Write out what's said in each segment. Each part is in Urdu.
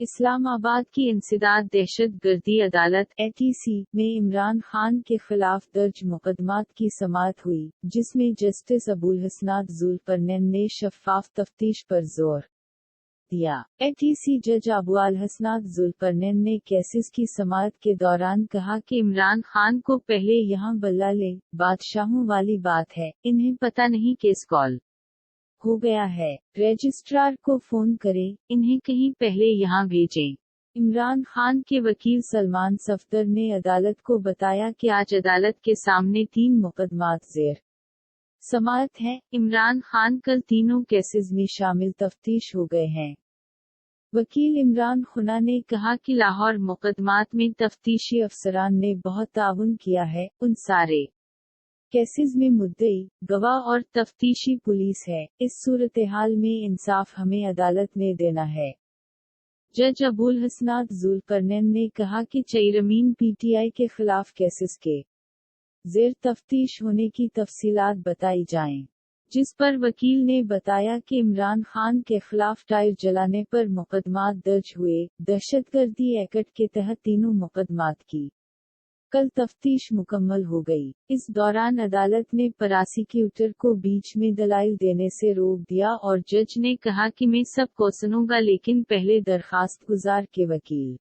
اسلام آباد کی انسداد دہشت گردی عدالت (ATC) میں عمران خان کے خلاف درج مقدمات کی سماعت ہوئی، جس میں جسٹس ابوالحسنات ذوالقرنین نے شفاف تفتیش پر زور دیا۔ ATC جج ابوالحسنات ذوالقرنین نے کیسز کی سماعت کے دوران کہا کہ عمران خان کو پہلے یہاں بلا لیں، بادشاہوں والی بات ہے، انہیں پتہ نہیں کیس کال ہو گیا ہے، رجسٹرار کو فون کریں، انہیں کہیں پہلے یہاں بھیجیں۔ عمران خان کے وکیل سلمان صفدر نے عدالت کو بتایا کہ آج عدالت کے سامنے 3 مقدمات زیر سماعت ہیں۔ عمران خان کل تینوں کیسز میں شامل تفتیش ہو گئے ہیں۔ وکیل عمران خنا نے کہا کہ لاہور مقدمات میں تفتیشی افسران نے بہت تعاون کیا ہے، ان سارے کیسز میں مدعی، گواہ اور تفتیشی پولیس ہے، اس صورتحال میں انصاف ہمیں عدالت نے دینا ہے۔ جج ابوالحسنات ذوالقرنین نے کہا کہ چیئرمین PTI کے خلاف کیسز کے زیر تفتیش ہونے کی تفصیلات بتائی جائیں، جس پر وکیل نے بتایا کہ عمران خان کے خلاف ٹائر جلانے پر مقدمات درج ہوئے، دہشت گردی ایکٹ کے تحت تینوں مقدمات کی کل تفتیش مکمل ہو گئی۔ اس دوران عدالت نے پراسیکیوٹر کو بیچ میں دلائل دینے سے روک دیا اور جج نے کہا کہ میں سب کو سنوں گا لیکن پہلے درخواست گزار کے وکیل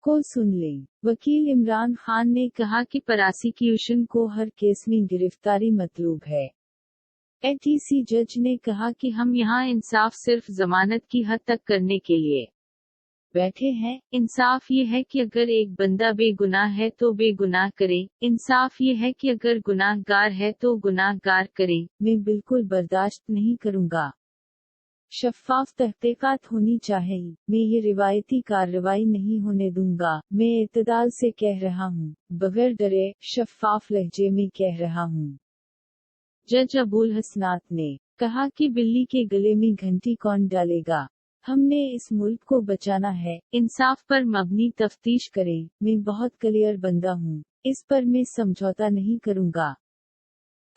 کو سن لیں۔ وکیل عمران خان نے کہا کہ پراسیکیوشن کو ہر کیس میں گرفتاری مطلوب ہے۔ ATC جج نے کہا کہ ہم یہاں انصاف صرف ضمانت کی حد تک کرنے کے لیے بیٹھے ہیں، انصاف یہ ہے کہ اگر ایک بندہ بے گناہ ہے تو بے گناہ کریں، انصاف یہ ہے کہ اگر گناہ گار ہے تو گناہ گار کریں، میں بالکل برداشت نہیں کروں گا۔ شفاف تحقیقات ہونی چاہیے، میں یہ روایتی کارروائی نہیں ہونے دوں گا، میں اعتدال سے کہہ رہا ہوں، بغیر ڈرے، شفاف لہجے میں کہہ رہا ہوں۔ جج ابوالحسنات نے کہا کہ بلی کے گلے میں گھنٹی کون ڈالے گا؟ ہم نے اس ملک کو بچانا ہے، انصاف پر مبنی تفتیش کریں، میں بہت کلیئر بندہ ہوں، اس پر میں سمجھوتا نہیں کروں گا۔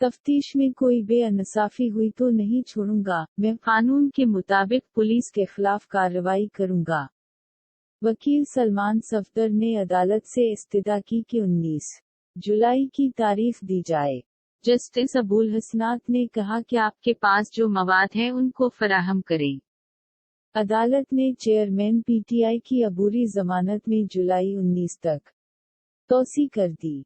تفتیش میں کوئی بے انصافی ہوئی تو نہیں چھوڑوں گا، میں قانون کے مطابق پولیس کے خلاف کارروائی کروں گا۔ وکیل سلمان صفدر نے عدالت سے استدعا کی کہ 19 جولائی کی تاریخ دی جائے۔ جسٹس ابوالحسنات نے کہا کہ آپ کے پاس جو مواد ہیں ان کو فراہم کریں۔ عدالت نے چیئرمین PTI کی عبوری ضمانت میں جولائی 19 تک توسیع کر دی۔